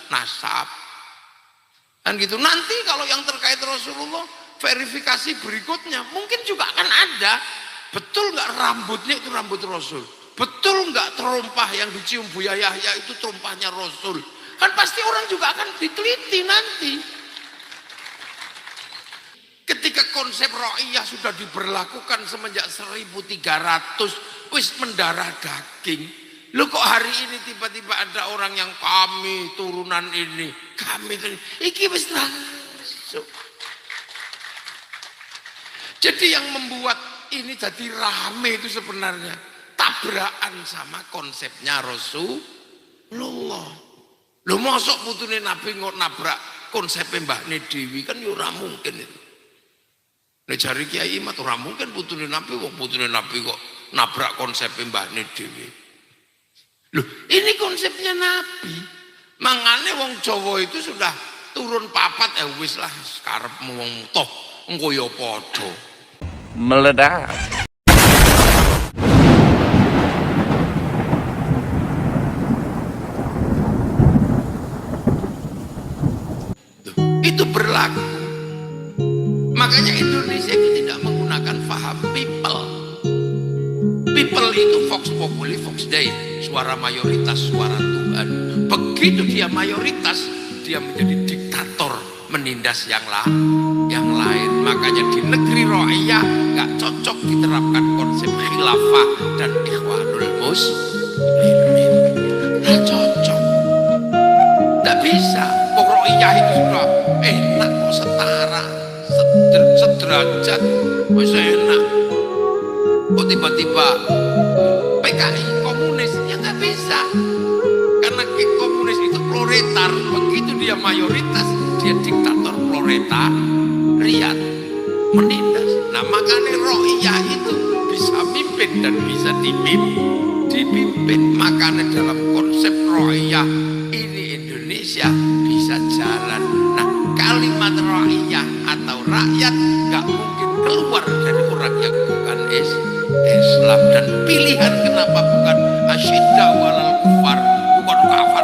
nasab. Dan gitu. Nanti kalau yang terkait Rasulullah, verifikasi berikutnya mungkin juga akan ada. Betul nggak rambutnya itu rambut Rasul? Betul nggak terompah yang dicium Buya Yahya itu terompahnya Rasul? Kan pasti orang juga akan diteliti nanti. Ketika konsep ro'iyah sudah diberlakukan semenjak 1300, wis mendarah daging. Loh kok hari ini tiba-tiba ada orang yang kami turunan ini, kami iki wis langsung. Jadi yang membuat ini jadi rame itu sebenarnya tabrakan sama konsepnya Rasulullah. Loh mosok putune Nabi nggak nabrak konsepnya Mbah Dewi, kan ya ora mungkin itu. Nek jari Kiai mah ora mungkin putune Nabi kok nabrak konsepnya Mbah Dewi. Loh, ini konsepnya Nabi. Mangane wong Jawa itu sudah turun papat wis lah karepmu wong toh engko ya padha. Meledak. Itu berlaku. Makanya Indonesia itu tidak menggunakan faham people. People itu vox populi, vox dei, suara mayoritas, suara Tuhan. Begitu dia mayoritas, dia menjadi diktator, menindas yang lain. Makanya di negeri ro'iyah nggak cocok diterapkan konsep khilafah dan ikhwanul muslimin. Nggak cocok, nggak bisa. Ro'iyah itu sudah enak kok, setara, sederajat, masih enak. Kok tiba-tiba PKI komunis, ya nggak bisa. Karena komunis itu proletar, begitu dia mayoritas, dia diktator proletariat, menindas. Nah makanya ro'iyah itu bisa mimpin dan bisa dipimpin. Makanya dalam konsep ro'iyah ini Indonesia bisa jalan. Nah kalimat ro'iyah atau rakyat gak mungkin keluar dari orang yang bukan Islam. Dan pilihan kenapa bukan asyidda walal kufar, bukan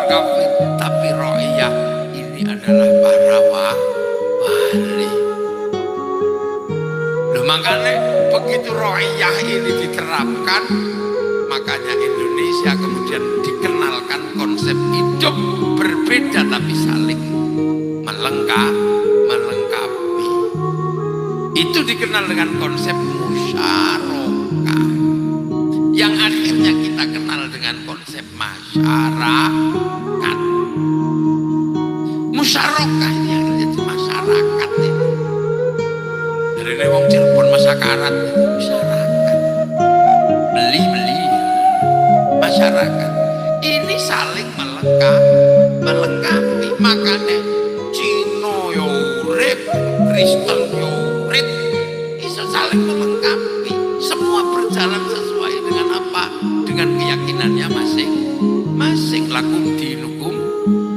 kafir, tapi ro'iyah ini adalah para wali. Loh makanya begitu ro'iyah ini diterapkan, makanya Indonesia kemudian dikenalkan konsep hidup berbeda tapi saling melengkapi. Itu dikenal dengan konsep musyarakah, yang akhirnya kita kenal dengan konsep masyarakat. Musyarakah ini yang jadi masyarakat ini. Dari wong Cirebon masyarakat itu masyarakat. Beli masyarakat. Ini saling melengkapi. Makanya Cina yo urip, Kristen yo urip, itu saling melengkapi. Semua berjalan sesuai dengan apa? Dengan keyakinannya masing-masing. Lakum dinukum,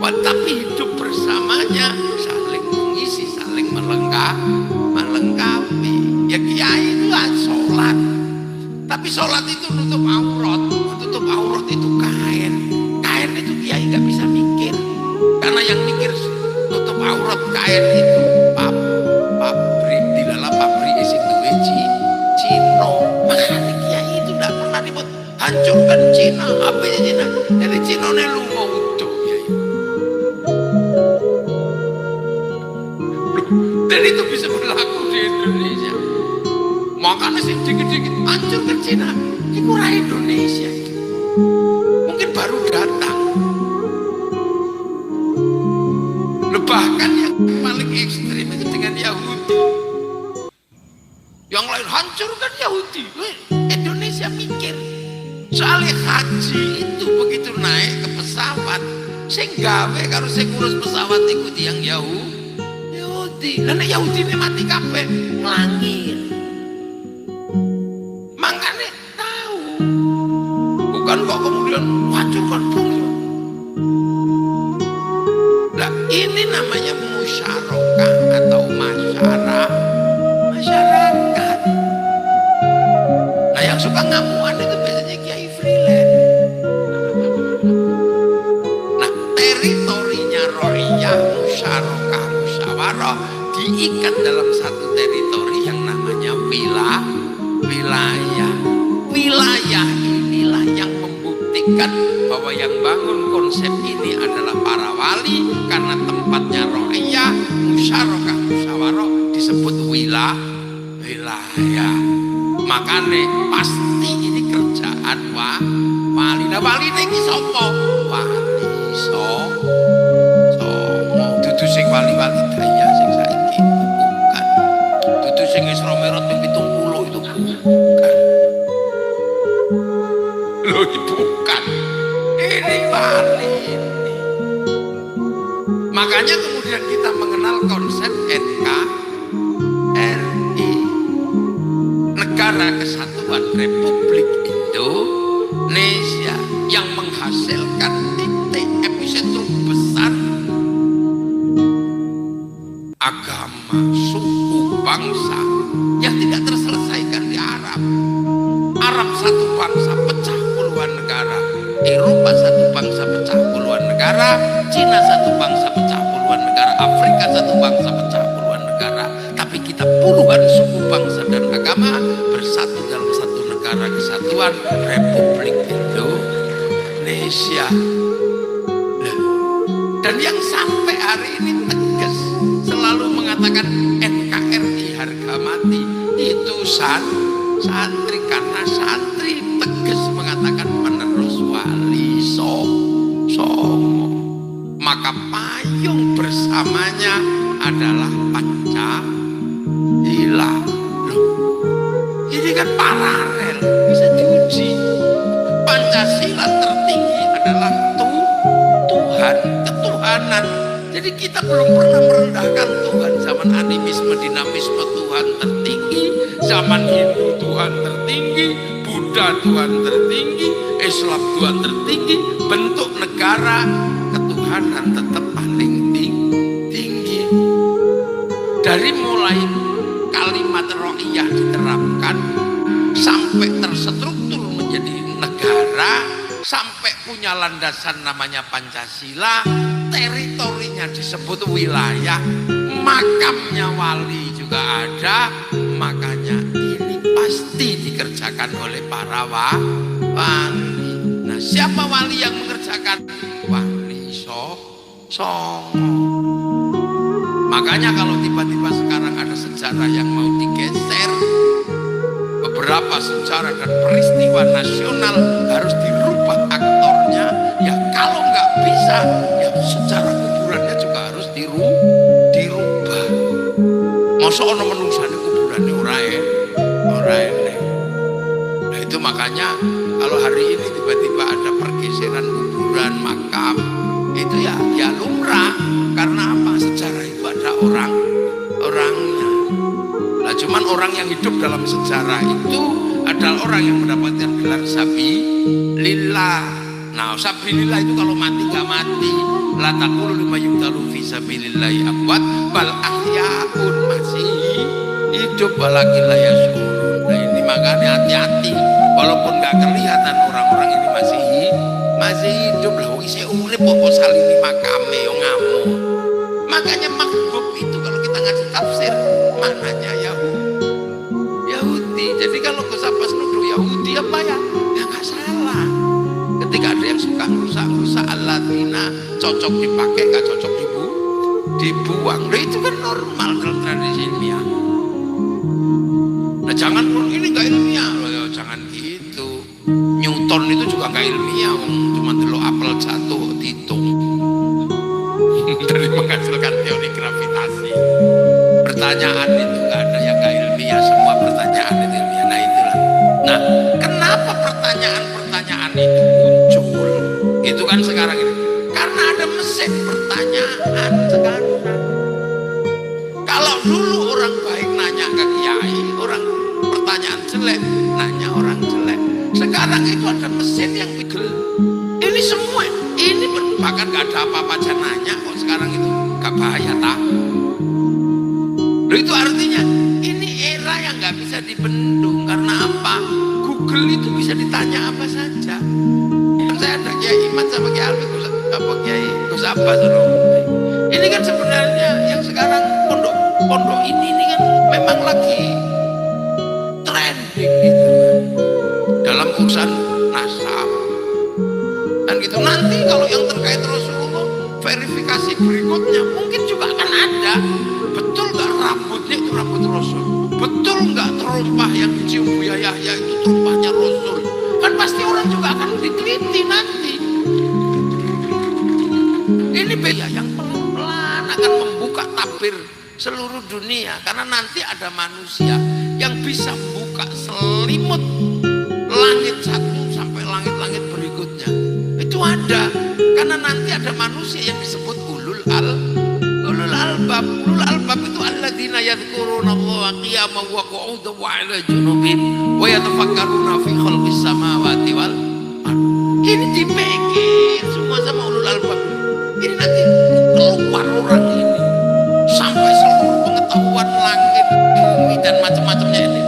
tapi hidup bersamanya saling mengisi, saling melengkapi. Ya kiai itu sholat, tapi sholat itu nutup aurat. Nutup aurat itu kain itu kiai nggak bisa mikir, karena yang mikir nutup aurat kain itu pabrik dilala pabrik isi duwe Cina. Makanya kiai itu nggak pernah ribut hancurkan Cina, apa ya Cina, dari Cina nih lu mau utuh kiai. Dan itu bisa berlaku di Indonesia. Makanya sih dikit-dikit hancurkan Cina, ini murah Indonesia itu. Mungkin baru datang. Bahkan yang paling ekstrim itu dengan Yahudi. Yang lain hancurkan Yahudi. Indonesia mikir. Soalnya haji itu begitu naik ke pesawat, sing gawe karo sing ngurus pesawat itu yang Yahudi. Karena Yahudi ini mati kabeh, nglangir. Makanya tahu. Bukan kok kemudian hancurkan bumi. Nah, ini namanya musyarakah atau masyarakat. Nah, yang suka ngamuan itu biasanya kiai freelance. Nah, teritori musyarakah, musyawarah, diikat dalam satu teritori yang namanya wilayah. Wilayah inilah yang membuktikan bahwa yang bangun konsep ini adalah para wali, karena tempatnya ro'iyah, musyarakah, musyawarah disebut wilayah. Makanya pasti ini kerjaan wali. Nah wali ini sapa? Wali songo. Dudu sing wali-wali daya sing saiki bukan. Dudu sing Isra Mi'raj ping 70 itu bukan. Loh bukan. Ini wali ini. Makanya kemudian kita mengenal konsep NKRI, Negara Kesatuan Republik Indonesia, yang menghasilkan titik epicentrum besar agama, suku, bangsa yang tidak terselesaikan di Arab. Arab satu bangsa pecah puluhan negara, Eropa satu bangsa pecah puluhan negara, Cina satu bangsa pecah puluhan negara, Afrika satu bangsa pecah puluhan negara. Tapi kita puluhan suku, bangsa dan agama bersatu dalam satu negara kesatuan Republik Indonesia. Dan yang sampai hari ini tegas selalu mengatakan NKRI harga mati itu santri, karena santri tegas mengatakan penerus wali songo. Maka payung bersamanya adalah Pancasila. Ini kan paralel, bisa diuji. Pancasila tertinggi adalah Tuhan, ketuhanan. Jadi kita belum pernah merendahkan Tuhan. Zaman animisme, dinamisme Tuhan tertinggi, zaman Hindu Tuhan tertinggi, Buddha Tuhan tertinggi, Islam Tuhan tertinggi. Bentuk negara ketuhanan tetap paling tinggi. Dari mulai kalimat ro'iyah diterapkan sampai terstruktur menjadi negara, sampai punya landasan namanya Pancasila, teritorinya disebut wilayah, makamnya wali juga ada. Makanya ini pasti dikerjakan oleh para wali. Nah, siapa wali yang mengerjakan? Wali songo. Makanya kalau tiba-tiba sekarang ada sejarah yang mau digeser, beberapa sejarah dan peristiwa nasional harus dirubah aktornya. Ya kalau nggak bisa, ya sejarah kuburannya juga harus dirubah. Masa ono menungsane kuburannya ora enek. Nah itu makanya kalau hari ini tiba-tiba ada pergeseran kuburan, makam, itu ya lumrah. Karena apa? Sejarah itu ada orangnya. Nah cuman orang yang hidup dalam sejarah itu adalah orang yang mendapatkan gelar sabilillah. Nah sabilillah itu kalau mati gak mati. La taqulu lima yuqtalu fi sabilillahi amwat bal ahyaun, masih hidup walakin la yashurun. Nah ini makanya hati-hati, walaupun gak kelihatan orang-orang ini masih hidup lah. Isih urip kok salini makame yo ngamuk. Makanya makhluk itu kalau kita ngaji tafsir maknanya Yahudi. Jadi kalau Gus Abbas nuduh Yahudi apa ya nggak salah. Ketika ada yang suka rusak alladzina, cocok dipakai nggak cocok dibuang. Nah itu kan normal dalam tradisi ilmiah. Nah jangan ini nggak ilmiah loh, ya, jangan gitu. Newton itu juga nggak ilmiah, cuma delok apel jatuh dihitung. Dari menghasilkan teori gravitasi. Pertanyaan itu nggak ada yang nggak ilmiah, semua pertanyaan itu ilmiah. Nah itulah. Nah kenapa pertanyaan itu muncul? Itu kan sekarang ini karena ada mesin pertanyaan sekarang. Kalau dulu orang baik nanya ke kiai, orang pertanyaan jelek nanya orang jelek. Sekarang itu ada mesin yang pikir. Ini semua, ini bahkan gak ada apa-apa aja nanya kok sekarang itu, gak bahaya tak? Loh itu artinya ini era yang gak bisa dibendung. Karena apa? Google itu bisa ditanya apa saja. Saya ada Kiai Iman sama Kiai Alwi, apa Kiai Gus Abbas. Ini Ini kan sebenarnya yang sekarang pondok ini kan memang lagi trending gitu dalam urusan nasab dan gitu. Nanti kalau yang terkait Rasulullah, verifikasi berikutnya mungkin juga akan ada. Betul nggak rambutnya itu rambut Rasul? Betul nggak terumpah yang dicium Buya Yahya itu terumpahnya Rasul? Kan pasti orang juga akan diteliti nanti. Ini beda yang pelan-pelan akan membuka tabir seluruh dunia, karena nanti ada manusia yang bisa buka selimut langit satu sampai langit-langit berikutnya. Itu ada, karena nanti ada manusia yang disebut ulul albab. Ulul albab itu alladzina yadhkurunallaha qiyaman wa qu'udan wa 'ala junubin wa yatafakkaruna fi khalqis samawati wal ardh. Ini dipikir semua sama ulul albab. Ini nanti keluar orang ini sampai seluruh pengetahuan langit, bumi dan macam-macamnya ini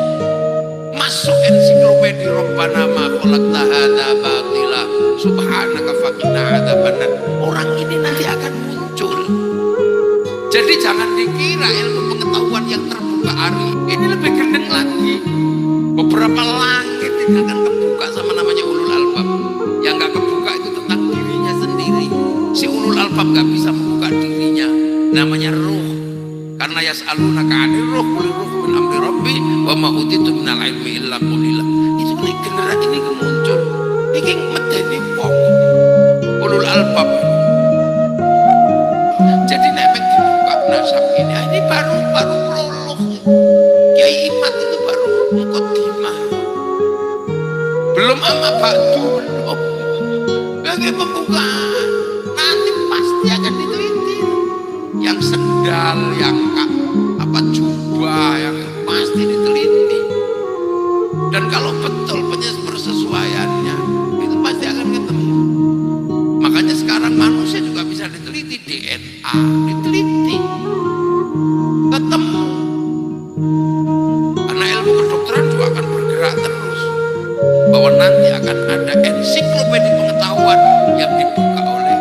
masuk ensiklopedia Rabbana ma khalaqta hadza batila subhanaka faqina adzabannar. Orang ini nanti akan muncul. Jadi jangan dikira ilmu pengetahuan yang terbuka hari ini lebih gendeng lagi. Beberapa langit ini akan kebuka sama namanya ulul albab. Yang gak kebuka itu tentang dirinya sendiri. Si ulul albab gak bisa membuka dirinya, namanya ruh. Karena yas'alunaka 'anir ruh, qul ruh min amri rabbi wa ma utitu minal ilmi illa qalila. Itu nih generasi ini muncul. Iki medeni wong ulul albab. Jadi nek dibuka nasab ini baru prolog. Kiai Imat itu baru mukadimah. Belum ama ba'du, belum. Bagi pembukaan. Nanti pasti akan diteliti. Yang sendal, yang jubah, yang pasti diteliti. Dan kalau betul persesuaiannya, itu pasti akan ketemu. Makanya sekarang manusia juga bisa diteliti, DNA diteliti, ketemu. Karena ilmu kedokteran juga akan bergerak terus, bahwa nanti akan ada ensiklopedia pengetahuan yang dibuka oleh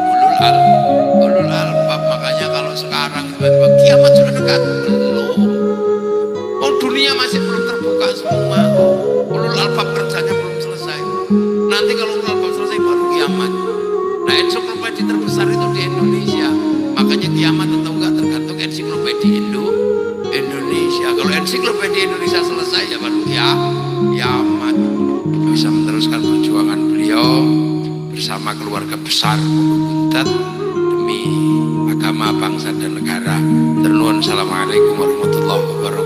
ulul albab. Makanya kalau sekarang kiamat sudah dekat, belum. Dunia masih belum terbuka semua. Ulul albab kerjanya belum selesai. Nanti kalau ulul albab selesai baru kiamat. Nah, ensiklopedia terbesar itu di Indonesia. Makanya kiamat atau enggak tergantung ensiklopedia Indonesia. Kalau ensiklopedia Indonesia selesai ya baru kiamat. Bisa meneruskan perjuangan beliau bersama keluarga besar Buntat demi agama, bangsa dan negara. Ternuhun. Assalamualaikum warahmatullahi wabarakatuh.